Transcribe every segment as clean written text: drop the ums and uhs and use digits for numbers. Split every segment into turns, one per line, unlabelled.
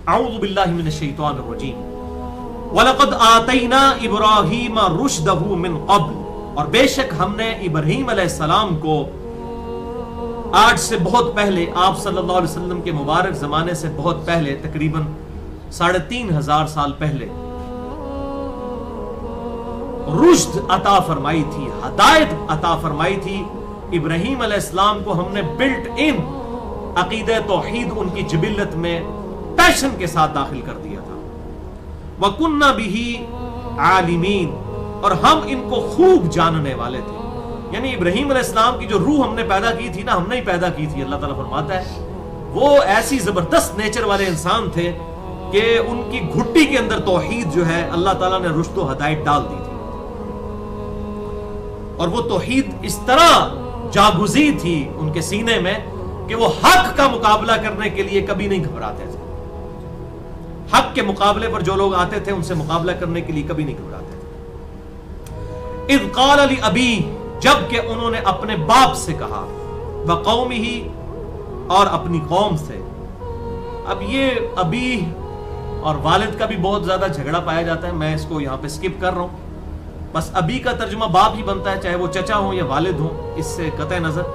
اعوذ باللہ من الشیطان الرجیم وَلَقَدْ آتَيْنَا إِبْرَاهِيمَ رُشْدَهُ مِنْ قَبْلِ، اور بے شک ہم نے ابراہیم علیہ السلام کو آج سے بہت پہلے، آپ صلی اللہ علیہ وسلم کے مبارک زمانے سے بہت پہلے، تقریباً 3500 سال پہلے رشد عطا فرمائی تھی، ہدایت عطا فرمائی تھی۔ ابراہیم علیہ السلام کو ہم نے بلٹ ان عقیدہ توحید ان کی جبلت میں پیشن کے ساتھ داخل کر دیا تھا۔ وَكُنَّا بِهِ عَالِمِينَ، اور ہم ان کو خوب جاننے والے تھے۔ یعنی ابراہیم علیہ السلام کی جو روح ہم نے پیدا کی تھی نا، ہم نے ہی پیدا کی تھی، اللہ تعالیٰ فرماتا ہے وہ ایسی زبردست نیچر والے انسان تھے کہ ان کی گھٹی کے اندر توحید جو ہے اللہ تعالیٰ نے رشد و ہدایت ڈال دی تھی، اور وہ توحید اس طرح جاگزی تھی ان کے سینے میں کہ وہ حق کا مقابلہ کرنے کے لیے کبھی نہیں گھبراتے تھے۔ حق کے مقابلے پر جو لوگ آتے تھے ان سے مقابلہ کرنے کے لیے کبھی نہیں گھبراتے تھے۔ اذ قال لأبیہ، جب کہ انہوں نے اپنے باپ سے کہا، وقومہ، اور اپنی قوم سے۔ اب یہ ابی اور والد کا بھی بہت زیادہ جھگڑا پایا جاتا ہے، میں اس کو یہاں پہ سکپ کر رہا ہوں، بس ابی کا ترجمہ باپ ہی بنتا ہے، چاہے وہ چچا ہوں یا والد ہوں، اس سے قطع نظر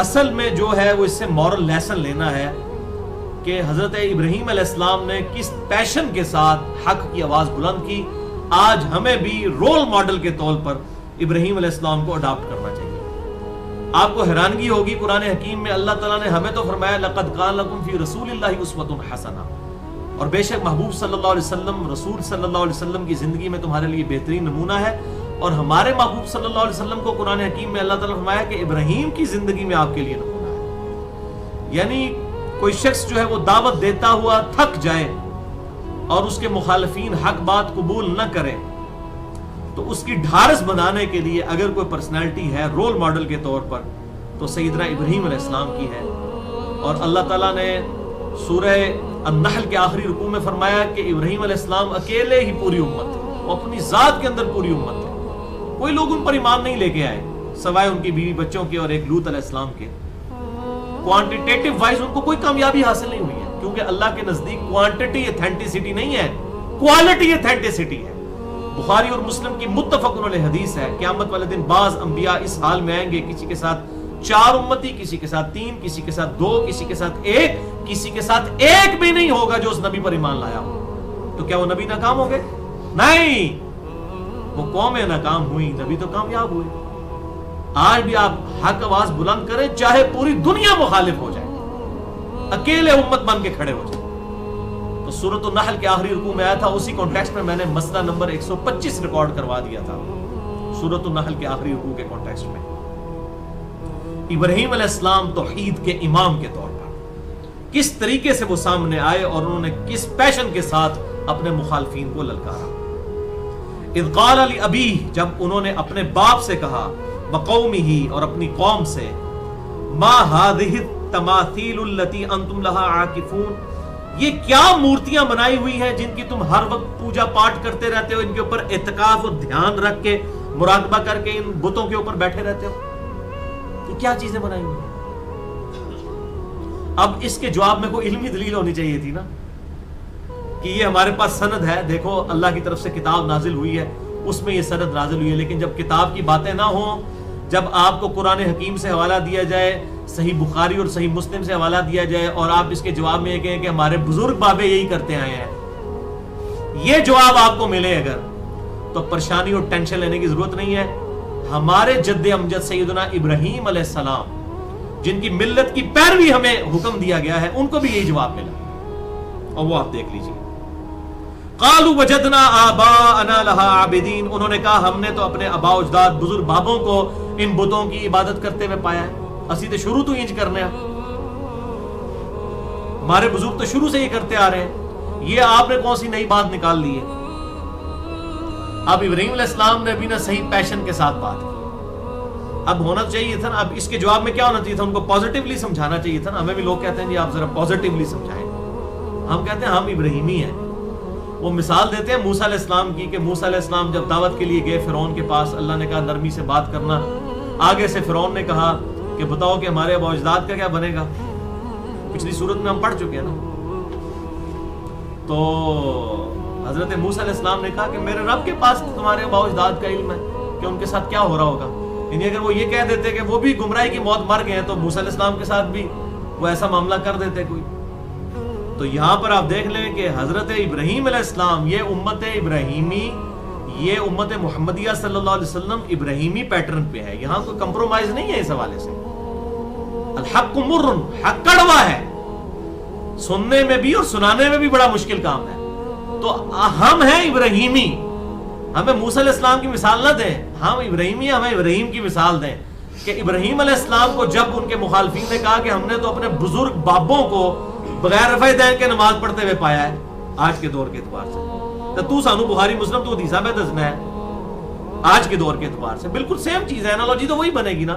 اصل میں جو ہے وہ اس سے مورل لیسن لینا ہے کہ حضرت ابراہیم علیہ السلام نے کس پیشن کے ساتھ حق کی آواز بلند کی۔ آج ہمیں بھی رول ماڈل کے طور پر ابراہیم علیہ السلام کو اڈاپٹ کرنا چاہیے۔ آپ کو حیرانگی ہوگی، قرآن حکیم میں اللہ تعالیٰ نے ہمیں تو فرمایا لَقَدْ كَانَ لَكُمْ فِي رَسُولِ اللَّهِ أُسْوَةٌ حَسَنَةٌ، اور بے شک محبوب صلی اللہ علیہ وسلم، رسول صلی اللہ علیہ وسلم کی زندگی میں تمہارے لیے بہترین نمونہ ہے۔ اور ہمارے محبوب صلی اللہ علیہ وسلم کو قرآن حکیم میں اللہ تعالیٰ نے فرمایا کہ ابراہیم کی زندگی میں آپ کے لیے نمونہ ہے۔ یعنی کوئی شخص جو ہے وہ دعوت دیتا ہوا تھک جائے اور اس کے مخالفین حق بات قبول نہ کریں، تو اس کی ڈھارس بنانے کے لیے اگر کوئی پرسنالٹی ہے رول ماڈل کے طور پر تو سیدنا ابراہیم علیہ السلام کی ہے۔ اور اللہ تعالیٰ نے سورہ النحل کے آخری رکوع میں فرمایا کہ ابراہیم علیہ السلام اکیلے ہی پوری امت ہے، وہ اپنی ذات کے اندر پوری امت ہے، کوئی لوگ ان پر ایمان نہیں لے کے آئے سوائے ان کی بیوی بچوں کے اور ایک لوط علیہ السلام کے۔ کوانٹیٹیو وائز ان کو کوئی کامیابی حاصل نہیں ہوئی ہے، کیونکہ اللہ کے نزدیک کوانٹٹی ایتھینٹسٹی نہیں ہے، کوالٹی ایتھینٹسٹی ہے۔ بخاری اور مسلم کی متفق علیہ حدیث ہے، قیامت والے دن بعض انبیاء اس حال میں آئیں گے، کسی کے ساتھ 4 امتی، کسی کے ساتھ 3، کسی کے ساتھ 2، کسی کے ساتھ 1، کسی کے ساتھ ایک بھی نہیں ہوگا جو اس نبی پر ایمان لایا ہو۔ تو کیا وہ نبی ناکام ہو گئے؟ نہیں، وہ قومیں ناکام ہوئی، نبی تو کامیاب ہوئے۔ آج بھی آپ حق آواز بلند کریں، چاہے پوری دنیا مخالف ہو جائے، اکیلے امت بن کے کھڑے ہو جائے۔ تو سورۃ النحل کے آخری رکوع میں آیا تھا، اسی کانٹیکسٹ میں میں نے مسئلہ نمبر 125 ریکارڈ کروا دیا تھا، سورۃ النحل کے آخری رکوع کے کانٹیکسٹ میں۔ ابراہیم علیہ السلام توحید کے امام کے طور پر کس طریقے سے وہ سامنے آئے اور انہوں نے کس پیشن کے ساتھ اپنے مخالفین کو للکارا۔ اذ قال لأبیہ، جب انہوں نے اپنے باپ سے کہا، وقومہ، اور اپنی قوم سے، ما هذه التماثیل التي انتم لها عاکفون، یہ کیا مورتیاں بنائی ہوئی ہیں جن کی تم ہر وقت پوجا پاٹ کرتے رہتے ہو، ان کے اوپر اعتکاف اور دھیان رکھ کے مراقبہ کر کے ان بتوں کے اوپر بیٹھے رہتے ہو، یہ کیا چیزیں بنائی ہوئی ہیں؟ اب اس کے جواب میں کوئی علمی دلیل ہونی چاہیے تھی نا، کہ یہ ہمارے پاس سند ہے، دیکھو اللہ کی طرف سے کتاب نازل ہوئی ہے، اس میں یہ سند نازل ہوئی ہے۔ لیکن جب کتاب کی باتیں نہ ہوں، جب آپ کو قرآن حکیم سے حوالہ دیا جائے، صحیح بخاری اور صحیح مسلم سے حوالہ دیا جائے، اور آپ اس کے جواب میں یہ کہیں کہ ہمارے بزرگ بابے یہی کرتے آئے ہیں، یہ جواب آپ کو ملے اگر، تو پریشانی اور ٹینشن لینے کی ضرورت نہیں ہے۔ ہمارے جد امجد سیدنا ابراہیم علیہ السلام، جن کی ملت کی پیروی ہمیں حکم دیا گیا ہے، ان کو بھی یہی جواب ملا، اور وہ آپ دیکھ لیجیے۔ قالوا وجدنا آباءنا لها عابدین، انہوں نے کہا ہم نے تو اپنے آباء و اجداد، بزرگ بابوں کو ان بتوں کی عبادت کرتے ہوئے پایا ہے، اسی تو شروع تو انج کرنے ہیں، ہمارے بزرگ تو شروع سے یہ کرتے آ رہے ہیں، یہ آپ نے کون سی نئی بات نکال لی ہے؟ اب ابراہیم علیہ السلام نے بھی نہ صحیح پیشن کے ساتھ بات کی، اب ہونا چاہیے تھا نا، اب اس کے جواب میں کیا ہونا چاہیے تھا؟ ان کو پازیٹیولی سمجھانا چاہیے تھا نا۔ ہمیں بھی لوگ کہتے ہیں جی آپ ذرا پازیٹیولی سمجھائیں، ہم کہتے ہیں ہم ابراہیمی ہیں۔ وہ مثال دیتے ہیں موسیٰ علیہ السلام کی، کہ موسیٰ علیہ السلام جب دعوت کے لیے گئے فرعون کے پاس، اللہ نے کہا نرمی سے بات کرنا، آگے سے فرعون نے کہا کہ بتاؤ کہ ہمارے آباء و اجداد کا کیا بنے گا، پچھلی صورت میں ہم پڑھ چکے ہیں نا۔ تو حضرت موسیٰ علیہ السلام نے کہا کہ میرے رب کے پاس تمہارے باؤ اجداد کا علم ہے کہ ان کے ساتھ کیا ہو رہا ہوگا. یعنی اگر وہ یہ کہہ دیتے کہ وہ بھی گمراہی کی موت مر گئے ہیں تو موسیٰ علیہ السلام کے ساتھ بھی وہ ایسا معاملہ کر دیتے کوئی. تو یہاں پر آپ دیکھ لیں کہ حضرت ابراہیم علیہ السلام، یہ امت ابراہیمی، یہ امت محمدیہ صلی اللہ علیہ وسلم ابراہیمی پیٹرن پہ ہے. یہاں کوئی کمپرومائز نہیں ہے اس حوالے سے. الحق مر، حق کڑوا ہے، سننے میں بھی اور سنانے میں بھی بڑا مشکل کام ہے. تو ہم ہیں ابراہیمی، ہمیں موسیٰ علیہ السلام کی مثال نہ دیں. ہم ابراہیمی ہیں، ہمیں ابراہیم کی مثال دیں کہ ابراہیم علیہ السلام کو جب ان کے مخالفین نے کہا کہ ہم نے تو اپنے بزرگ بابوں کو بغیر رفع دین کے نماز پڑھتے ہوئے پایا ہے آج کے دور کے اعتبار سے، تو سانو بخاری مسلم تو حدیثاں میں دسنا ہے آج کے دور کے اعتبار سے. بالکل سیم چیز ہے، انالوجی تو وہی بنے گی نا.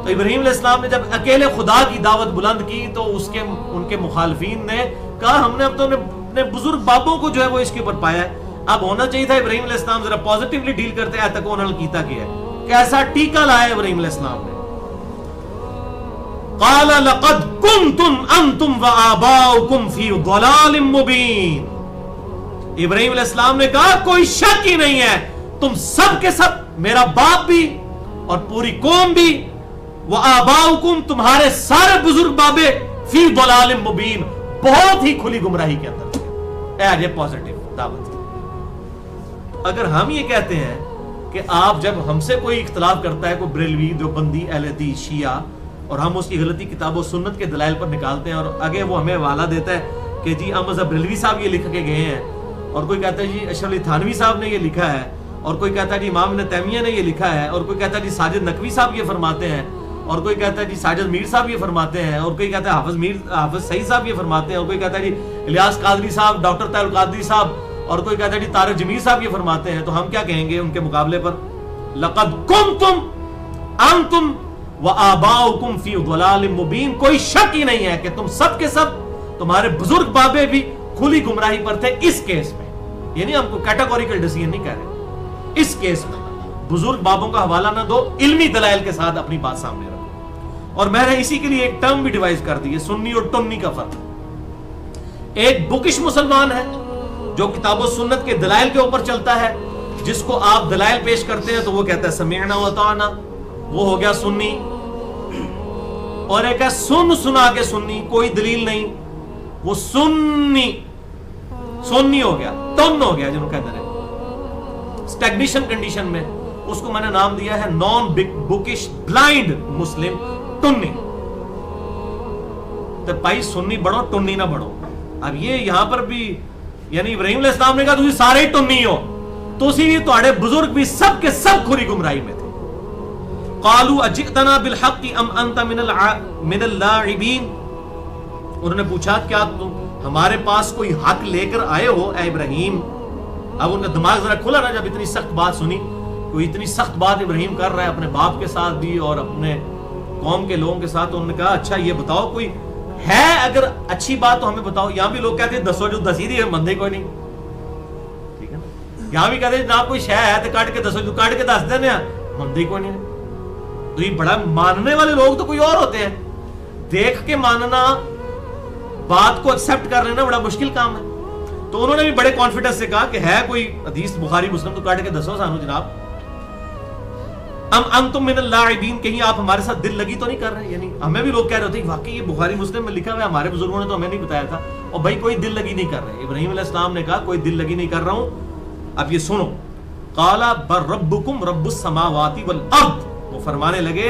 تو ابراہیم علیہ السلام نے جب اکیلے خدا کی دعوت بلند کی تو ان کے مخالفین نے کہا ہم نے اب تو اپنے بزرگ بابوں کو جو ہے وہ اس کے اوپر پایا ہے. اب ہونا چاہیے تھا ابراہیم علیہ السلام ذرا پازیٹیولی ڈیل کرتے ہیں، تک انہوں نے کیتا کیا ہے، کیسا ٹیکا لایا ابراہیم علیہ السلام نے. قال لقد كنتم انتم وآباؤكم في ضلال مبين. ابراہیم علیہ السلام نے کہا کوئی شک ہی نہیں ہے، تم سب کے سب، میرا باپ بھی اور پوری قوم بھی، وآباؤكم تمہارے سارے بزرگ بابے، فی ضلال مبین بہت ہی کھلی گمراہی کے اندر تھے. یہ پازیٹیو دعوت. اگر ہم یہ کہتے ہیں کہ آپ جب ہم سے کوئی اختلاف کرتا ہے، کوئی بریلوی، دیوبندی، اہل حدیث، شیعہ، اور ہم اس کی غلطی کتاب و سنت کے دلائل پر نکالتے ہیں اور آگے وہ ہمیں حوالہ دیتا ہے کہ جی احمد بریلوی صاحب یہ لکھ کے گئے ہیں، اور کوئی کہتا ہے جی اشرف علی تھانوی صاحب نے یہ لکھا ہے، اور کوئی کہتا ہے جی امام ابن تیمیہ نے یہ لکھا ہے، اور کوئی کہتا ہے جی ساجد نقوی صاحب یہ فرماتے ہیں، اور کوئی کہتا ہے جی ساجد میر صاحب یہ فرماتے ہیں، اور کوئی کہتا ہے حافظ سعید صاحب یہ فرماتے ہیں، اور کوئی کہتا ہے جی الیاس قادری صاحب، ڈاکٹر طاہر القادری صاحب، اور کوئی کہتا ہے جی طارق جمیل صاحب یہ فرماتے ہیں. تو ہم کیا کہیں گے ان کے مقابلے پر؟ لقد کنتم انتم وآباؤکم فی ضلال مبین. کوئی شک ہی نہیں ہے کہ تم سب کے سب، تمہارے بزرگ بابے بھی کھلی گمراہی پر تھے. اس کیس میں یعنی ہم کو کیٹیگوریکل ڈیسیژن نہیں کہہ رہے، اس کیس میں بزرگ بابوں کا حوالہ نہ دو، علمی دلائل کے ساتھ اپنی بات سامنے رکھو. اور میں نے اسی کے لیے ایک ٹرم بھی ڈیوائز کر دی ہے، سنی اور ٹنی کا فرق. ایک بکش مسلمان ہے جو کتاب و سنت کے دلائل کے اوپر چلتا ہے، جس کو آپ دلائل پیش کرتے ہیں تو وہ کہتا ہے سمعنا واطعنا، وہ ہو گیا سنی. اور ایک ہے سنا کے سنی، کوئی دلیل نہیں، وہ سنی ہو گیا، ٹن ہو گیا جنہوں کہتے ہیں اسٹیگنیشن کنڈیشن میں. اس کو میں نے نام دیا ہے نان بکش بلائنڈ مسلم ٹنی. تو بھائی سنی بڑھو، ٹنی نہ بڑھو. اب یہ یہاں پر بھی یعنی ابراہیم علیہ السلام نے کہا تسی سارے ہی ٹنی ہو، تو اسی لیے تمہارے بزرگ بھی سب کے سب کھلی گمراہی میں تھے. قالوا اجئتنا بالحق ام انت من اللاعبین. انہوں نے پوچھا کیا تم ہمارے پاس کوئی حق لے کر آئے ہو اے ابراہیم؟ اب ان کا دماغ ذرا کھلا نا جب اتنی سخت بات سنی. کوئی اتنی سخت بات ابراہیم کر رہا ہے اپنے باپ کے ساتھ بھی اور اپنے قوم کے لوگوں کے ساتھ. انہوں نے کہا اچھا یہ بتاؤ کوئی ہے اگر اچھی بات تو ہمیں بتاؤ. یہاں بھی لوگ کہتے ہیں دسو جو دسی دی ہے مندے کوئی نہیں، ٹھیک ہے نا. یہاں بھی کہتے ہیں جناب کوئی شے ہے تو کاٹ کے دسو، جو کاٹ کے دس دینے مندے کوئی نہیں. تو یہ بڑا ماننے والے لوگ تو کوئی اور ہوتے ہیں، دیکھ کے ماننا، بات کو ایکسپٹ کر لینا بڑا مشکل کام ہے. تو انہوں نے بھی بڑے کانفیڈنس سے کہا کہ ہے کوئی حدیث بخاری مسلم تو کاٹ کے دسو سانو جناب. ام انتم من اللاعبین، کہیں آپ ہمارے ساتھ دل لگی تو نہیں کر رہے؟ یعنی ہمیں بھی لوگ کہہ رہے ہوتے ہیں واقعی یہ بخاری مسلم میں لکھا ہوا ہے، ہمارے بزرگوں نے تو ہمیں نہیں بتایا تھا. اور بھائی کوئی دل لگی نہیں کر رہے. ابراہیم علیہ السلام نے کہا کوئی دل لگی نہیں کر رہا ہوں. اب یہ سنو، قال بل ربکم رب السماوات والارض. وہ فرمانے لگے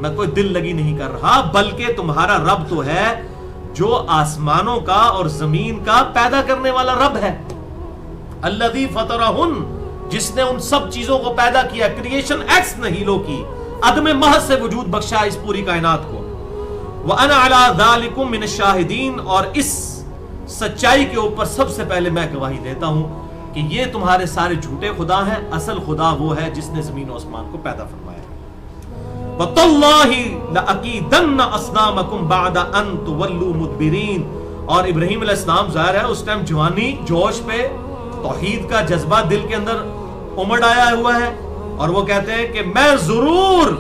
میں کوئی دل لگی نہیں کر رہا، بلکہ تمہارا رب تو ہے جو آسمانوں کا اور زمین کا پیدا کرنے والا رب ہے. الذی فطرہن، جس نے ان سب چیزوں کو پیدا کیا، کریشن ایکس نہیلو کی، عدم محض سے وجود بخشا اس پوری کائنات کو. وَأَنَا عَلَىٰ ذَلِكُمْ مِنَ الشَّاهِدِينَ، اور اس سچائی کے اوپر سب سے پہلے میں گواہی دیتا ہوں کہ یہ تمہارے سارے جھوٹے خدا ہیں، اصل خدا وہ ہے جس نے زمین و آسمان کو پیدا فرمایا. وَتَاللَّهِ لَأَكِيدَنَّ أَصْنَامَكُمْ بَعْدَ أَن تُوَلُّوا مُدْبِرِينَ. اور ابراہیم علیہ السلام ظاہر ہے اس ٹائم جوانی، جوش پہ توحید کا جذبہ دل کے اندر امڑ آیا ہوا ہے، اور وہ کہتے ہیں کہ میں ضرور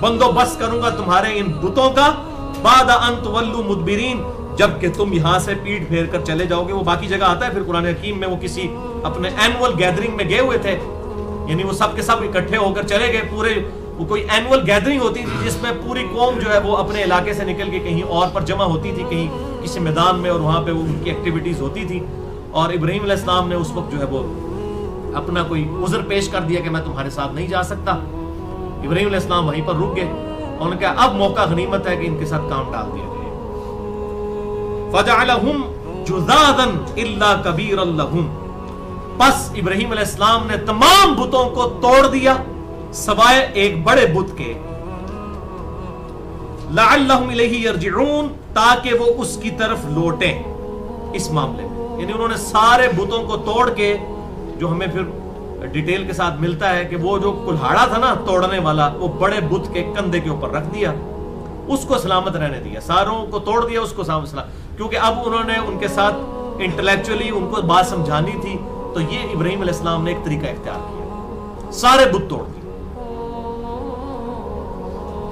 بندوبست کروں گا تمہارے ان بتوں کا، بعد ان تولوا مدبرین، جبکہ تم یہاں سے پیٹ پھیر کر چلے جاؤ گے. وہ باقی جگہ آتا ہے پھر قرآن حکیم میں, وہ کسی اپنے اینول گیدرنگ میں گئے ہوئے تھے, یعنی وہ سب کے سب اکٹھے ہو کر چلے گئے پورے, وہ کوئی اینول گیدرنگ ہوتی تھی جس میں پوری قوم جو ہے وہ اپنے علاقے سے نکل کے کہیں اور پر جمع ہوتی تھی, کہیں کسی میدان میں, اور وہاں پہ ان کی ایکٹیویٹیز ہوتی تھی. اور ابراہیم علیہ السلام نے اس وقت جو ہے وہ اپنا کوئی عذر پیش کر دیا کہ میں تمہارے ساتھ نہیں جا سکتا. ابراہیم علیہ السلام وہیں پر رک گئے, انہوں نے کہا اب موقع غنیمت ہے کہ ان کے ساتھ کام ڈال دیا جائے. فَجَعَلَهُمْ جُذَاذًا إِلَّا كَبِيرًا لَهُمْ, پس ابراہیم علیہ السلام نے تمام بتوں کو توڑ دیا سوائے ایک بڑے بت کے. لَعَلَّهُمْ إِلَيْهِ يَرْجِعُونَ, تاکہ وہ اس کی طرف لوٹیں اس معاملے میں. یعنی انہوں نے سارے بتوں کو توڑ کے, جو ہمیں پھر ڈیٹیل کے ساتھ ملتا ہے کہ وہ جو کلہاڑا تھا نا توڑنے والا, وہ بڑے بت کے کندھے کے اوپر رکھ دیا, اس کو سلامت رہنے دیا, ساروں کو توڑ دیا, اس کو سلامت, کیونکہ اب انہوں نے ان کے ساتھ انٹلیکچولی ان کو بات سمجھانی تھی. تو یہ ابراہیم علیہ السلام نے ایک طریقہ اختیار کیا, سارے بت توڑ دیے.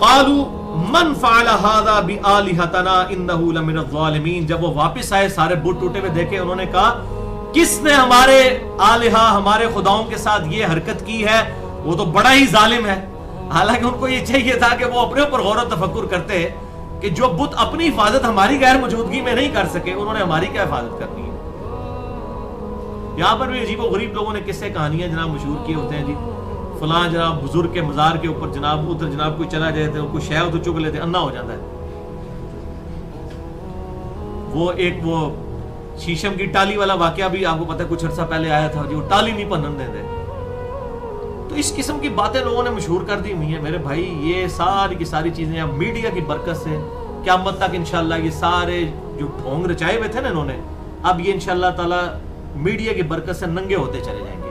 قالوا من فعل هذا بآلهتنا انه لمن الظالمین, جب وہ واپس آئے سارے بت ٹوٹے ہوئے دیکھے, انہوں نے کہا کس نے ہمارے آلہہ, ہمارے خداؤں کے ساتھ یہ حرکت کی ہے, وہ تو بڑا ہی ظالم ہے. حالانکہ ان کو یہ چاہیے تھا کہ وہ اپنے اوپر غور و تفکر کرتے کہ جو بت اپنی حفاظت ہماری غیر موجودگی میں نہیں کر سکے, انہوں نے ہماری کیا حفاظت کرنی ہے. یہاں پر بھی عجیب و غریب لوگوں نے قصے کہانیاں جناب مشہور کیے ہوتے ہیں. جی فلاں جناب بزرگ کے مزار کے اوپر جناب ادھر جناب کوئی چلا جائے تو کوئی شے ادھر چگ لیتے, انا ہو جاتا ہے. وہ ایک وہ شیشم کی ٹالی والا واقعہ بھی آپ کو پتہ ہے کچھ عرصہ پہلے آیا تھا, جو ٹالی نہیں پنن دیتے. تو اس قسم کی باتیں لوگوں نے مشہور کر دی ہوئی ہیں میرے بھائی. یہ ساری کی ساری چیزیں اب میڈیا کی برکت سے قیامت تک انشاءاللہ یہ سارے جو ڈھونگ رچائے ہوئے تھے نا انہوں نے, اب یہ انشاءاللہ تعالی میڈیا کی برکت سے ننگے ہوتے چلے جائیں گے.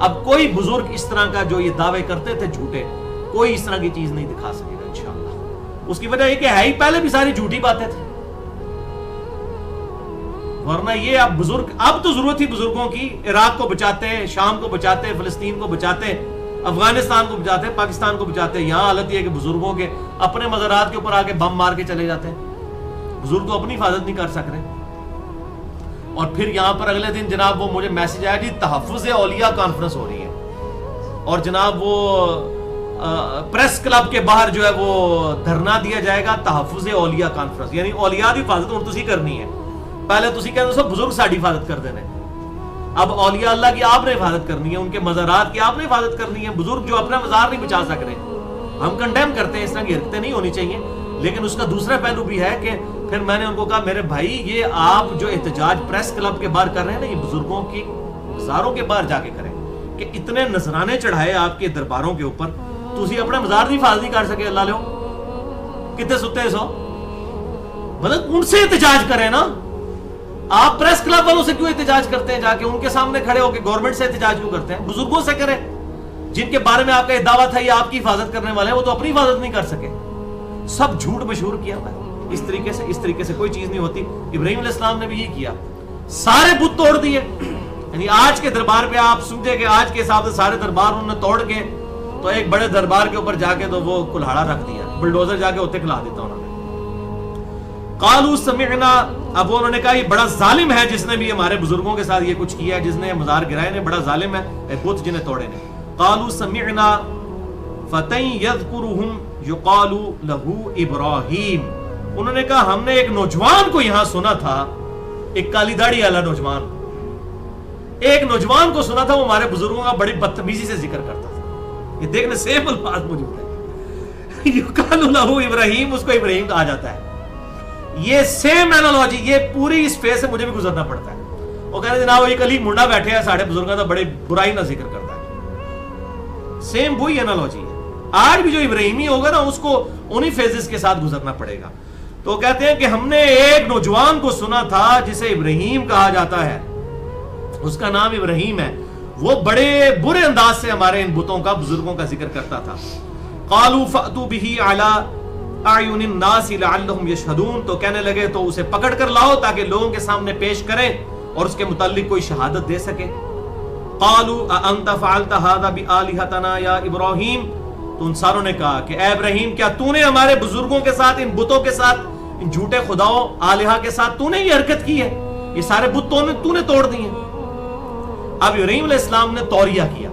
اب کوئی بزرگ اس طرح کا جو یہ دعوے کرتے تھے جھوٹے, کوئی اس طرح کی چیز نہیں دکھا سکے گا انشاءاللہ. اس کی وجہ یہ کہ ہے ہی پہلے بھی ساری جھوٹی باتیں تھیں, ورنہ یہ اب بزرگ, اب تو ضرورت تھی بزرگوں کی. عراق کو بچاتے, شام کو بچاتے, فلسطین کو بچاتے, افغانستان کو بچاتے, پاکستان کو بچاتے. یہاں حالت یہ ہے کہ بزرگوں کے اپنے مزارات کے اوپر آ کے بم مار کے چلے جاتے ہیں. بزرگ تو اپنی حفاظت نہیں کر سک رہے. اور پھر یہاں پر اگلے دن جناب وہ مجھے میسج آیا, جی تحفظ اولیاء کانفرنس ہو رہی ہے, اور جناب وہ پریس کلب کے باہر جو ہے وہ دھرنا دیا جائے گا, تحفظ اولیاء کانفرنس. یعنی اولیاء کی حفاظت اور تسی کرنی ہے. پہلے تسی کہتے ہو سب بزرگ ساڑی حفاظت کر دینے, اب اولیاء اللہ کی آپ نے حفاظت کرنی ہے, ان کے مزارات کی آپ نے حفاظت کرنی ہے. بزرگ جو اپنا مزار نہیں بچا سک رہے, ہم کنڈیم کرتے ہیں, اس طرح کی حرکتیں نہیں ہونی چاہیے. لیکن اس کا دوسرا پہلو بھی ہے کہ پھر میں نے ان کو کہا میرے بھائی یہ آپ جو احتجاج پریس کلب کے باہر کر رہے ہیں نا, یہ بزرگوں کی مزاروں کے باہر جا کے کریں, کہ اتنے نذرانے چڑھائے آپ کے درباروں کے اوپر, تسی اپنا مزار نہیں حفاظت نہیں کر سکے. اللہ لو کتنے ستے سو, مطلب ان سے احتجاج کریں نا. آپ پریس کلب والوں سے کیوں احتجاج کرتے ہیں, جا کے ان کے سامنے کھڑے ہو کے گورنمنٹ سے احتجاج کیوں کرتے ہیں؟ بزرگوں سے کریں جن کے بارے میں آپ کا یہ دعویٰ تھا یہ آپ کی حفاظت کرنے والے ہیں, وہ تو اپنی حفاظت نہیں کر سکے. سب جھوٹ مشہور کیا ہوا ہے. اس طریقے سے کوئی چیز نہیں ہوتی. ابراہیم علیہ السلام نے بھی یہ کیا, سارے بت توڑ دیے. یعنی آج کے دربار پہ آپ سمجھے کہ آج کے حساب سے سارے دربار انہوں نے توڑ کے تو ایک بڑے دربار کے اوپر جا کے تو وہ کلہاڑا رکھ دیا, بلڈوزر جا کے ہوتے کھلا دیتا انہوں نے. قالوا سمعنا, اب انہوں نے کہا یہ بڑا ظالم ہے جس نے بھی ہمارے بزرگوں کے ساتھ یہ کچھ کیا ہے, جس نے مزار گرائے نے, بڑا ظالم ہے بت جنہیں توڑے نے. قالوا سمعنا فتى يذكرهم يقال له ابراہیم, انہوں نے کہا ہم نے ایک نوجوان کو یہاں سنا تھا, ایک کالی داڑھی والا نوجوان, ایک نوجوان کو سنا تھا, وہ ہمارے بزرگوں کا بڑی بدتمیزی سے ذکر کرتا تھا. یہ دیکھنے سیف الفاظ موجود ہے, یقال له ابراہیم, اس کو ابراہیم کہا جاتا ہے. یہ سیم اینالوجی یہ پوری اس فیس سے مجھے بھی گزرنا پڑتا ہے. وہ کہتے ہیں جناب ایک علی منڈا بیٹھے ہیں ساڑھے بزرگوں کا بڑی برائی نہ ذکر کرتا ہے. سیم وہی اینالوجی ہے. آج بھی جو ابراہیمی ہوگا نا اس کو انہی فیزز کے ساتھ گزرنا پڑے گا. تو کہتے ہیں کہ ہم نے ایک نوجوان کو سنا تھا جسے ابراہیم کہا جاتا ہے, اس کا نام ابراہیم ہے, وہ بڑے برے انداز سے ہمارے ان بتوں کا بزرگوں کا ذکر کرتا تھا. قالوا فأتوا به على اعین الناس لعلهم يشهدون, تو کہنے لگے تو اسے پکڑ کر لاؤ تاکہ لوگوں کے سامنے پیش کریں اور اس کے متعلق کوئی شہادت دے سکے. قالوا اانت فعلت هذا بآلهتنا یا ابراہیم, تو ان ساروں نے کہا کہ اے ابراہیم کیا تو نے ہمارے بزرگوں کے ساتھ ان بتوں کے ساتھ ان جھوٹے خداؤں آلہہ کے ساتھ تو نے یہ حرکت کی ہے، یہ سارے بت تو نے توڑ دیے۔ اب ابراہیم علیہ السلام نے توریہ کیا۔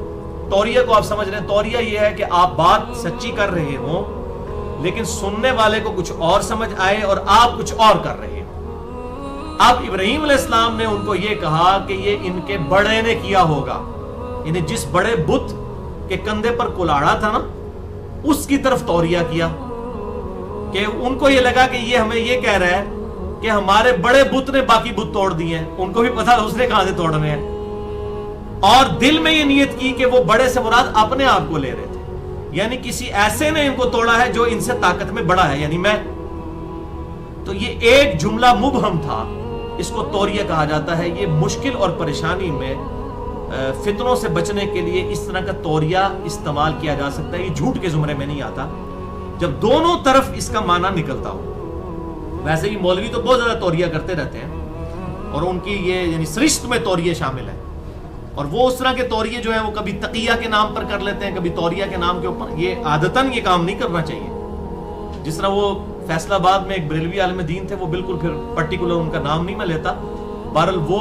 توریہ کو آپ سمجھ رہے ہیں، توریہ یہ ہے کہ آپ بات سچی کر رہے ہوں لیکن سننے والے کو کچھ اور سمجھ آئے اور آپ کچھ اور کر رہے ہو۔ اب ابراہیم علیہ السلام نے ان کو یہ کہا کہ یہ ان کے بڑے نے کیا ہوگا، یعنی جس بڑے بت کے کندھے پر کلاڑا تھا نا، اس کی طرف توریہ کیا کہ ان کو یہ لگا کہ یہ ہمیں یہ کہہ رہا ہے کہ ہمارے بڑے بت نے باقی بت توڑ دیے ہیں، ان کو بھی پتا اس نے کہاں سے توڑنے ہیں، اور دل میں یہ نیت کی کہ وہ بڑے سے مراد اپنے آپ کو لے رہے تھے، یعنی کسی ایسے نے ان کو توڑا ہے جو ان سے طاقت میں بڑا ہے، یعنی میں۔ تو یہ ایک جملہ مبہم تھا، اس کو توریہ کہا جاتا ہے۔ یہ مشکل اور پریشانی میں فتنوں سے بچنے کے لیے اس طرح کا توریہ استعمال کیا جا سکتا ہے۔ یہ جھوٹ کے زمرے میں نہیں آتا جب دونوں طرف اس کا معنی نکلتا ہو۔ ویسے بھی مولوی تو بہت زیادہ توریہ کرتے رہتے ہیں اور ان کی یہ یعنی سرشت میں توریہ شامل ہے، اور وہ اس طرح کے توریہ جو ہیں وہ کبھی تقیہ کے نام پر کر لیتے ہیں، کبھی توریہ کے نام کے اوپر۔ یہ عادتاً یہ کام نہیں کرنا چاہیے۔ جس طرح وہ فیصل آباد میں ایک بریلوی عالم دین تھے، وہ بالکل پھر پرٹیکولر ان کا نام نہیں میں لیتا، بہرحال وہ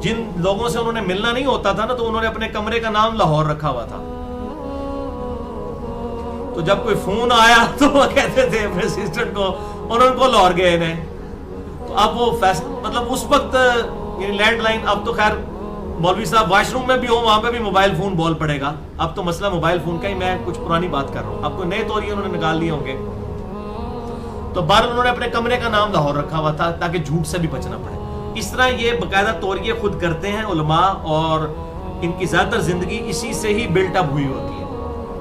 جن لوگوں سے انہوں نے ملنا نہیں ہوتا تھا نا، تو انہوں نے اپنے کمرے کا نام لاہور رکھا ہوا تھا۔ تو جب کوئی فون آیا تو وہ کہتے تھے اپنے اسسٹنٹ کو، اور ان کو لاہور گئے نے۔ تو اب وہ مطلب اس وقت یعنی لینڈ لائن، اب تو خیر مولوی صاحب واش روم میں بھی ہوں، وہاں پہ بھی موبائل فون بول پڑے گا۔ اب تو مسئلہ موبائل فون کا ہی، میں کچھ پرانی بات کر رہا ہوں، اب کوئی نئے توریہ انہوں نے نکال لیے ہوں گے۔ تو بہرحال انہوں نے اپنے کمرے کا نام لاہور رکھا ہوا تھا تاکہ جھوٹ سے بھی بچنا پڑے۔ اس طرح یہ باقاعدہ توریہ خود کرتے ہیں علماء، اور ان کی زیادہ تر زندگی اسی سے ہی بلٹ اپ ہوئی ہوتی ہے،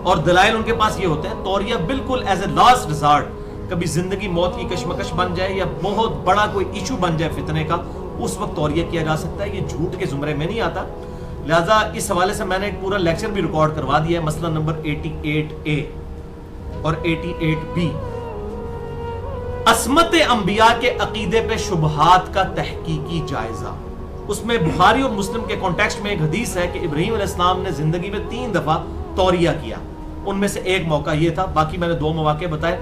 اور دلائل ان کے پاس یہ ہوتے ہیں۔ توریہ بالکل ایز اے لاسٹ ریزارٹ، کبھی زندگی موت کی کشمکش بن جائے یا بہت بڑا کوئی ایشو بن جائے فتنے کا، اس وقت توریہ کیا جا سکتا ہے۔ یہ جھوٹ کے زمرے میں نہیں آتا، لہذا اس حوالے سے میں نے ایک پورا لیکچر بھی ریکارڈ کروا دیا ہے، مسئلہ نمبر 88A اور 88B، عصمت انبیاء کے عقیدے پہ شبہات کا تحقیقی جائزہ۔ اس میں بخاری اور مسلم کے کانٹیکسٹ میں ایک حدیث ہے کہ ابراہیم علیہ السلام نے زندگی میں 3 دفعہ توریہ کیا، ان میں سے ایک موقع یہ تھا، باقی میں نے 2 مواقع بتائے۔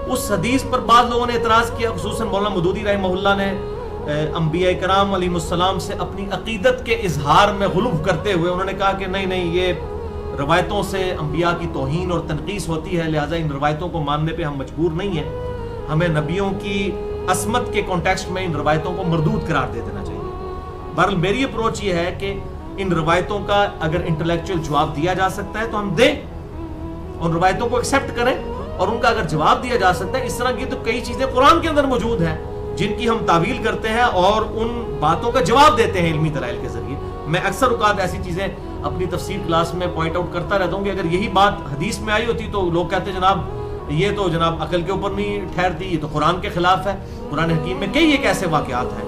اس حدیث پر بعض لوگوں نے اعتراض کیا، خصوصاً مولانا مودودی رحمہ اللہ نے انبیاء کرام علیہ السلام سے اپنی عقیدت کے اظہار میں غلو کرتے ہوئے انہوں نے کہا کہ نہیں یہ روایتوں سے انبیاء کی توہین اور تنقیص ہوتی ہے، لہٰذا ان روایتوں کو ماننے پہ ہم مجبور نہیں ہیں، ہمیں نبیوں کی عصمت کے کانٹیکسٹ میں ان روایتوں کو مردود قرار دے دینا چاہیے۔ بہرحال میری اپروچ یہ ہے کہ ان روایتوں کا اگر انٹلیکچوئل جواب دیا جا سکتا ہے تو ہم دیں، ان روایتوں کو ایکسیپٹ کریں، اور ان کا اگر جواب دیا جا سکتا ہے، اس طرح کی تو کئی چیزیں قرآن کے اندر موجود ہیں جن کی ہم تعویل کرتے ہیں اور ان باتوں کا جواب دیتے ہیں علمی دلائل کے ذریعے۔ میں اکثر اوقات ایسی چیزیں اپنی تفسیر کلاس میں پوائنٹ آؤٹ کرتا رہتا ہوں کہ اگر یہی بات حدیث میں آئی ہوتی تو لوگ کہتے جناب یہ تو جناب عقل کے اوپر نہیں ٹھہرتی، یہ تو قرآن کے خلاف ہے۔ قرآن حکیم میں کئی ایک ایسے واقعات ہیں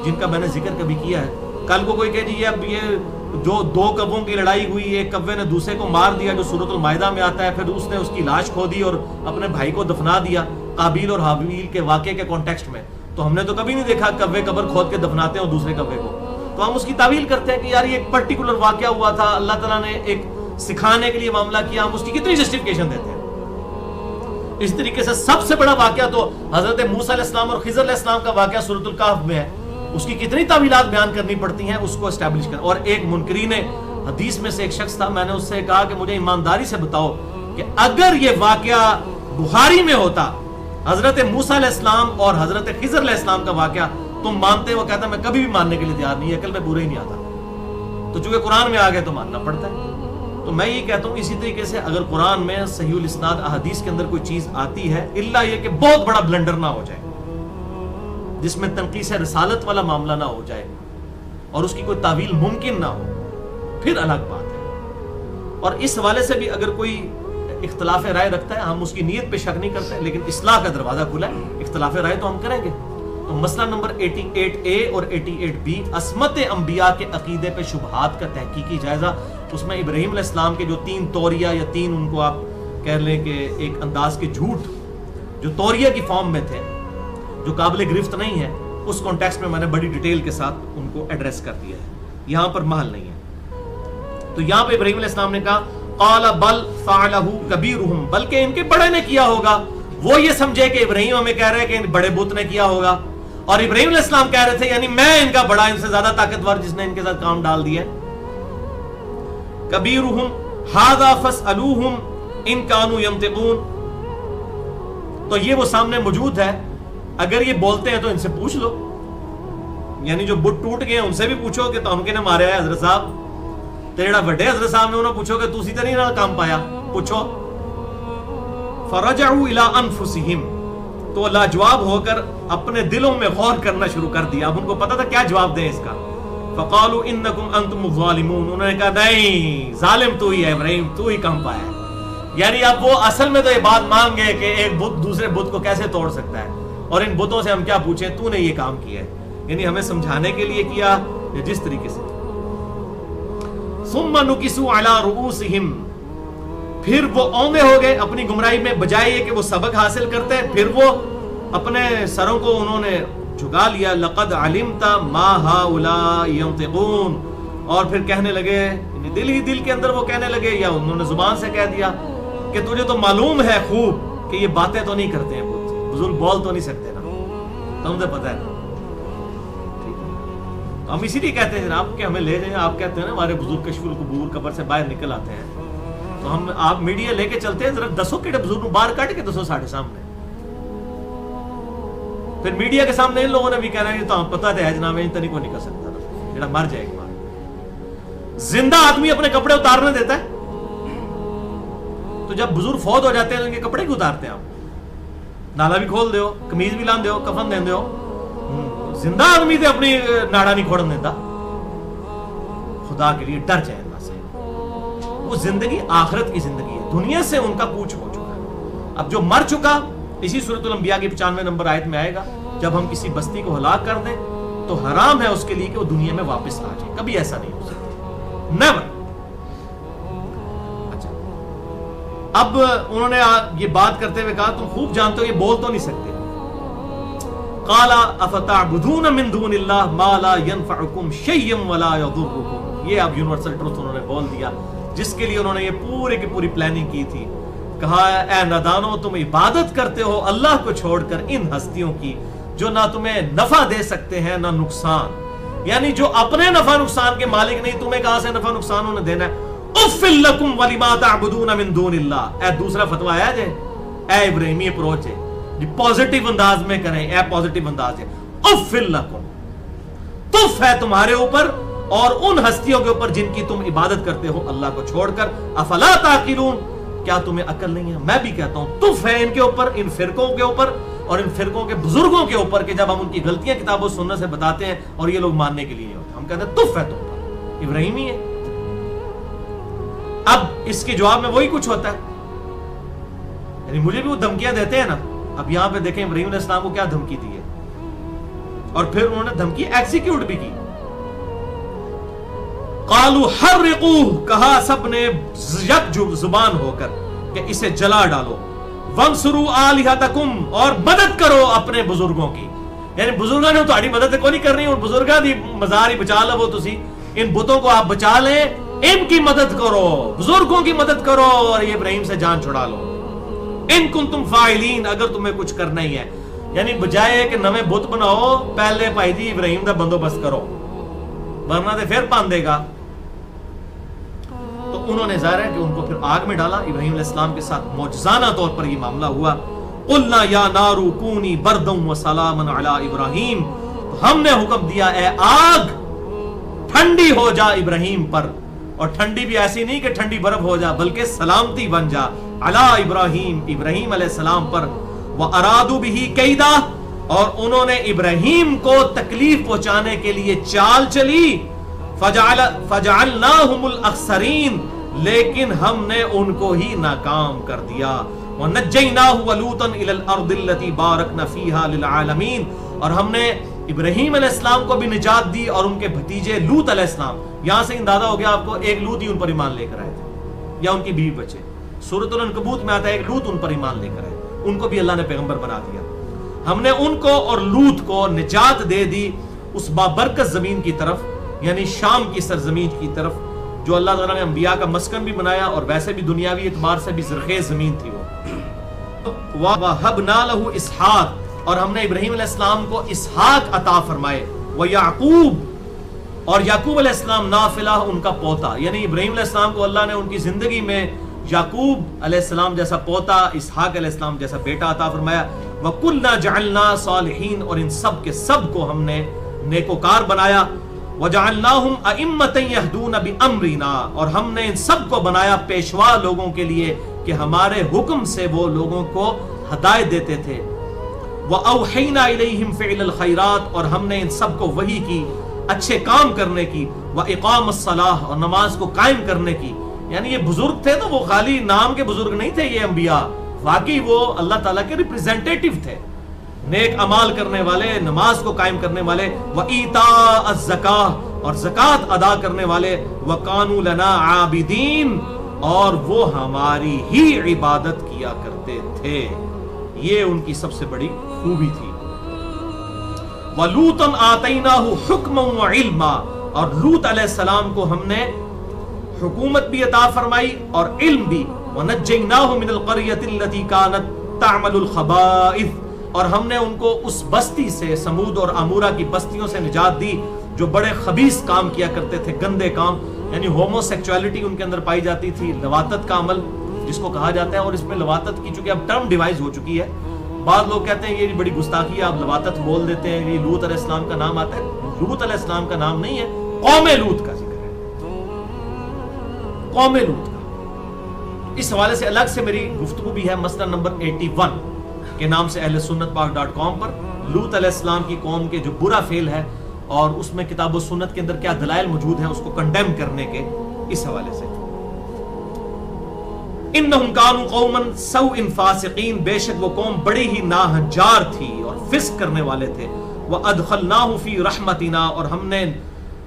جن کا میں نے ذکر کبھی کیا ہے۔ کل کو کوئی کہے جی اب یہ جو 2 کبوں کی لڑائی ہوئی، ایک کبے نے دوسرے کو مار دیا جو سورۃ المائدہ میں آتا ہے، پھر اس نے اس کی لاش کھو دی اور اپنے بھائی کو دفنا دیا قابیل اور حابیل کے واقعے کے کانٹیکسٹ میں، تو ہم نے تو کبھی نہیں دیکھا کبے قبر کھود کے دفناتے ہیں دوسرے کبے کو، تو ہم اس کی تعویل کرتے ہیں کہ یار یہ ایک پرٹیکولر واقعہ ہوا تھا، اللہ تعالیٰ نے ایک سکھانے کے لیے معاملہ کیا، ہم اس کی کتنی جسٹیفیکیشن دیتے ہیں۔ اس طریقے سے سب سے بڑا واقعہ تو حضرت موسیٰ علیہ السلام اور خضر علیہ السلام کا واقعہ سورۃ الکہف میں ہے، اس کی کتنی تعویلات بیان کرنی پڑتی ہیں اس کو اسٹیبلش کر۔ اور ایک منکرین حدیث میں سے ایک شخص تھا، میں نے اس سے کہا کہ مجھے ایمانداری سے بتاؤ کہ اگر یہ واقعہ بخاری میں ہوتا، حضرت موسیٰ علیہ السلام اور حضرت خضر علیہ السلام کا واقعہ، تم مانتے؟ وہ کہتا میں کبھی بھی ماننے کے لیے تیار نہیں، عقل میں پورا ہی نہیں آتا، تو چونکہ قرآن میں آ گئے تو ماننا پڑتا ہے۔ تو میں یہ کہتا ہوں اسی طریقے سے اگر قرآن میں صحیح الاسناد احادیث کے اندر کوئی چیز آتی ہے، الا یہ کہ بہت بڑا بلنڈر نہ ہو جائے جس میں تنقیص رسالت والا معاملہ نہ ہو جائے اور اس کی کوئی تعویل ممکن نہ ہو، پھر الگ بات ہے۔ اور اس حوالے سے بھی اگر کوئی اختلاف رائے رکھتا ہے، ہم اس کی نیت پہ شک نہیں کرتے، لیکن اصلاح کا دروازہ کھلا ہے، اختلاف رائے تو ہم کریں گے۔ تو مسئلہ نمبر 88A اور 88B، عصمت انبیاء کے عقیدے پہ شبہات کا تحقیقی جائزہ۔ اس میں ابراہیم علیہ السلام کے جو 3 توریہ یا 3 ان کو آپ کہہ لیں کہ ایک انداز کے جھوٹ جو توریہ کی فارم میں تھے، جو قابل گرفت نہیں ہے، اس کانٹیکسٹ میں میں نے بڑی ڈیٹیل کے ساتھ ان کو ایڈریس کر دیا ہے، یہاں پر محل نہیں ہے۔ تو یہاں پہ ابراہیم علیہ السلام نے کہا قال بل فعلہ کبیرہم، بلکہ ان کے بڑے نے کیا ہوگا، وہ یہ سمجھے کہ ابراہیم ہمیں کہہ رہے ہیں کہ بڑے بت نے کیا ہوگا، اور ابراہیم علیہ السلام کہہ رہے تھے یعنی میں ان کا بڑا، ان سے زیادہ طاقتور جس نے ان کے ساتھ کام ڈال دیا. کبیرہم ھذا فاسألوہم ان کانوا ینطقون. تو یہ وہ سامنے موجود ہے، اگر یہ بولتے ہیں تو ان سے پوچھ لو. یعنی جو بت ٹوٹ گئے ان سے بھی پوچھو کہ تو ہم نے مارے ہے حضرت صاحب، تو جڑا بڑے حضرت صاحب نے انہوں پوچھو کہ تو اسی طرح نہ کام پایا، پوچھو. فرجعوا الی انفسہم، تو لاجواب ہو کر اپنے دلوں میں غور کرنا شروع کر دیا. اب ان کو پتا تھا کیا جواب دیں اس کا. فقالوا انکم انتم الظالمون، انہوں نے کہا نہیں ظالم تو ہی ہے ابراہیم، تو ہی کام پایا ہے. یعنی اب وہ اصل میں تو یہ بات مان گئے کہ ایک بت دوسرے بت کو کیسے توڑ سکتا ہے، اور ان بتوں سے ہم کیا پوچھیں، تو نے یہ کام کیا ہے. یعنی ہمیں سمجھانے کے لیے کیا جس طریقے سے. ثم نکسوا علی رؤوسہم، پھر وہ اوندے ہو گئے اپنی گمراہی میں، بجائے یہ کہ وہ سبق حاصل کرتے پھر وہ اپنے سروں کو انہوں نے جھکا لیا. لقد علمت ما هؤلاء ينطقون، اور پھر کہنے لگے، دل ہی دل کے اندر وہ کہنے لگے یا انہوں نے زبان سے کہہ دیا کہ تجھے تو معلوم ہے خوب کہ یہ باتیں تو نہیں کرتے ہیں، بزرگ بول تو نہیں سکتے نا، تو ہمیں پتہ ہے نا. ہم اسی لیے کہتے ہیں جناب کہ ہمیں لے جائیں. آپ کہتے ہیں نا ہمارے بزرگ کشف القبور قبر سے باہر نکل آتے ہیں، تو ہم آپ میڈیا لے کے چلتے ہیں، ذرا دسو کیڑے بزرگ باہر کٹ کے دسو ساڑھے سامنے. پھر میڈیا کے سامنے ان لوگوں نے بھی کہنا ہے تو ہم پتہ ہے جناب ان طریقوں نہیں کر سکتا جڑا مر جائے گا. زندہ آدمی اپنے کپڑے اتارنے دیتا ہے، تو جب بزرگ فوت ہو جاتے ہیں ان کے کپڑے کیوں اتارتے ہیں آپ؟ نالا بھی کھول دیو، قمیض بھی لان دیو، کفن دین دیو. زندہ آدمی تے اپنی ناڑا نہیں کھوڑن دیتا. خدا کے لیے ڈر جائے اللہ سے. وہ زندگی آخرت کی زندگی ہے، دنیا سے ان کا پوچھ ہو چکا ہے. اب جو مر چکا، اسی سورۃ الانبیاء کی 95 نمبر آیت میں آئے گا، جب ہم کسی بستی کو ہلاک کر دیں تو حرام ہے اس کے لیے کہ وہ دنیا میں واپس آ جائے. کبھی ایسا نہیں ہو سکتا، نیور. اچھا، اب انہوں نے یہ بات کرتے ہوئے کہا تم خوب جانتے ہو یہ بول تو نہیں سکتے. قال افتعبدون من دون اللہ ما لا ينفعكم شيئا ولا يضركم. یہ اب یونیورسل ٹروتھ انہوں نے بول دیا جس کے لیے انہوں نے یہ پورے کی پوری پلاننگ کی تھی. کہا اے نادانو تم عبادت کرتے ہو اللہ کو چھوڑ کر ان ہستیوں کی جو نہ تمہیں نفع دے سکتے ہیں نہ نقصان. یعنی جو اپنے نفع نقصان کے مالک نہیں، تمہیں کہاں سے نفع نقصان انہیں دینا ہے. اف لکم ولما تعبدون من دون اللہ. اے دوسرا فتویٰ ہے جے، اے ابراہیمی اپروچ ہے جی، پازیٹیو انداز میں کریں. اے پازیٹیو انداز ہے. اف لکم، تف ہے تمہارے اوپر اور ان ہستیوں کے اوپر جن کی تم عبادت کرتے ہو اللہ کو چھوڑ کر. افلا تعقلون، کیا تمہیں عقل نہیں ہے؟ میں بھی کہتا ہوں تف ہے ان کے اوپر، ان فرقوں کے اوپر اور ان فرقوں کے بزرگوں کے اوپر کہ جب ہم ان کی غلطیاں کتاب و سنت سے بتاتے ہیں اور یہ لوگ ماننے کے لیے نہیں ہوتے، ہم کہتے ہیں تف ہے تم پر. ابراہیمی ہے. اب اس کے جواب میں وہی کچھ ہوتا ہے، یعنی مجھے بھی وہ دھمکیاں دیتے ہیں نا. اب یہاں پہ دیکھیں ابراہیم علیہ السلام کو کیا دھمکی دی ہے، اور پھر انہوں نے دھمکی ایکزیکیوٹ بھی کی. قالوا حرقوه، کہا سب نے یک زبان ہو کر کہ اسے جلا ڈالو. وانصروا آلہتکم، اور مدد کرو اپنے بزرگوں کی. یعنی بزرگوں نے تہاڈی مدد کوئی نہیں کرنی، اور بزرگاں دی مزار ہی بچا لو تسی. ان بتوں کو آپ بچا لیں، ان کی مدد کرو، بزرگوں کی مدد کرو اور یہ ابراہیم سے جان چھڑا لو. ان کنتم فاعلین، اگر تمہیں کچھ کرنا ہی ہے. یعنی بجائے کہ نویں بت بناؤ، پہلے بھائی جی ابراہیم دا بندوبست کرو ورنہ تے پھر پان دے گا. تو انہوں نے ظاہر ہے کہ ان کو پھر آگ میں ڈالا. ابراہیم علیہ السلام کے ساتھ معجزانہ طور پر یہ معاملہ ہوا. قلنا یا نار کونی بردا وسلاما علی ابراہیم، ہم نے حکم دیا اے آگ ٹھنڈی ہو جا ابراہیم پر، اور ٹھنڈی بھی ایسی نہیں کہ ٹھنڈی برف ہو جا بلکہ سلامتی بن جا. علی ابراہیم، ابراہیم علیہ السلام پر. وارادوا بہ کیدا، اور انہوں نے ابراہیم کو تکلیف پہنچانے کے لیے چال چلی. فجعلناہم الاخسرین، لیکن ہم نے ان کو ہی ناکام کر دیا. ونجیناہ ولوطا الی الارض التي بارکنا فیہا للعالمین، اور ہم نے ابراہیم علیہ السلام کو بھی نجات دی اور ان کے بھتیجے لوط علیہ السلام. یہاں سے اندازہ ہو گیا آپ کو ایک لوط ہی ان پر ایمان لے کر آئے تھے یا ان کی بیوی بچے. سورۃ العنکبوت میں آتا ہے ایک لوط ان پر ایمان لے کر آئے، ان کو بھی اللہ نے پیغمبر بنا دیا. ہم نے ان کو اور لوط کو نجات دے دی اس بابرکت زمین کی طرف، یعنی شام کی سرزمین کی طرف، جو اللہ تعالیٰ نے انبیاء کا مسکن بھی بنایا اور ویسے بھی دنیاوی اعتبار سے بھی زرخیز زمین تھی وہ. وَوَهَبْنَا لَهُ اسحاق، اور ہم نے ابراہیم علیہ السلام کو اسحاق عطا فرمائے، وَيَعْقُوب، اور یعقوب علیہ السلام نافلہ ان کا پوتا، یعنی ابراہیم علیہ السلام کو اللہ نے ان کی زندگی میں یعقوب علیہ السلام جیسا پوتا، اسحاق علیہ السلام جیسا بیٹا عطا فرمایا، وَكُلًّا جَعَلْنَا صَالِحِينَ، اور ان سب کے سب کو ہم نے نیکوکار بنایا، وَجَعَلْنَاهُمْ أَئِمَّةً يَهْدُونَ بِأَمْرِنَا، اور ہم نے ان سب کو بنایا پیشوا لوگوں کے لیے کہ ہمارے حکم سے وہ لوگوں کو ہدایت دیتے تھے، وَأَوْحَيْنَا إِلَيْهِمْ فِعْلَ الْخَيْرَاتِ، اور ہم نے ان سب کو وحی کی اچھے کام کرنے کی، وَإِقَامَ الصَّلَاةِ، اور نماز کو قائم کرنے کی، یعنی یہ بزرگ تھے تو وہ خالی نام کے بزرگ نہیں تھے، یہ انبیاء واقعی وہ اللہ تعالیٰ کے ریپریزنٹیٹیو تھے، نیک اعمال کرنے والے، نماز کو قائم کرنے والے، وَإِيتَاءَ الزَّكَاةِ، اور زکوٰۃ ادا کرنے والے، وَكَانُوا لَنَا عَابِدِينَ، اور وہ ہماری ہی عبادت کیا کرتے تھے، یہ ان کی سب سے بڑی خوبی تھی۔ وَلُوطًا آتَيْنَاهُ حُكْمًا وَعِلْمًا، اور لوط علیہ السلام کو ہم نے حکومت بھی عطا فرمائی اور علم بھی، وَنَجَّيْنَاهُ مِنَ الْقَرْيَةِ الَّتِي كَانَتْ تَعْمَلُ الْخَبَائِثَ، اور ہم نے ان کو اس بستی سے، سمود اور عمورہ کی بستیوں سے نجات دی جو بڑے خبیث کام کیا کرتے تھے، گندے کام، یعنی ہومو سیکچولیٹی ان کے اندر پائی جاتی تھی، لواطت کا عمل جس کو کہا جاتا ہے، اور اس میں لواطت کی چونکہ اب ٹرم ڈیوائز ہو چکی ہے، بعض لوگ کہتے ہیں یہ بڑی گستاخی ہے، آپ لواطت بول دیتے ہیں، یہ لوط علیہ السلام کا نام آتا ہے، لوط علیہ السلام کا نام نہیں ہے، قوم لوط کا ذکر ہے، قوم لوط کا۔ اس حوالے سے الگ سے میری گفتگو بھی ہے، مسئلہ نمبر 81 کے نام سے اہل سنت پاک.com پر، لوط علیہ السلام کی قوم کے جو برا فعل ہے اور اس میں کتاب و سنت کے اندر کیا دلائل موجود ہیں اس کو کنڈیم کرنے کے، اس حوالے سے۔ انہم کانوا قوما سوء فاسقین، بے شک وہ قوم بڑی ہی ناہنجار تھی اور فسق کرنے والے تھے، وادخلناہ فی رحمتنا، اور ہم نے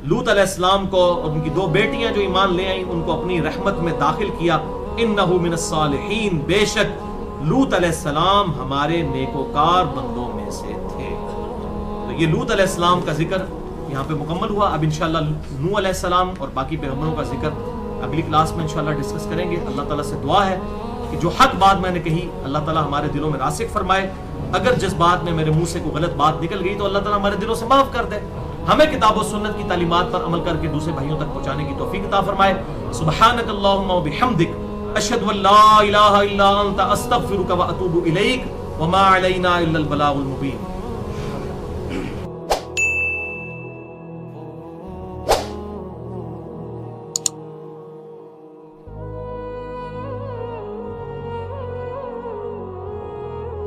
لوط علیہ السلام کو اور ان کی دو بیٹیاں جو ایمان لے آئیں ان کو اپنی رحمت میں داخل کیا، انہ من الصالحین، بے شک لوط علیہ السلام ہمارے نیکوکار بندوں میں سے تھے۔ تو یہ لوط علیہ السلام کا ذکر یہاں پہ مکمل ہوا۔ اب انشاءاللہ نوح علیہ السلام اور باقی پیغمبروں کا ذکر اگلی کلاس میں انشاءاللہ ڈسکس کریں گے۔ اللہ تعالیٰ سے دعا ہے کہ جو حق بات میں نے کہی اللہ تعالیٰ ہمارے دلوں میں راسخ فرمائے، اگر جس بات میں میرے منہ سے کوئی غلط بات نکل گئی تو اللہ تعالیٰ ہمارے دلوں سے معاف کر دے، ہمیں کتاب و سنت کی تعلیمات پر عمل کر کے دوسرے بھائیوں تک پہنچانے کی توفیق عطا فرمائے۔ سبحانک اللہم و بحمدک، اشہد ان لا الہ الا انت، استغفرک و اتوب الیک، وما علینا الا البلاغ المبین۔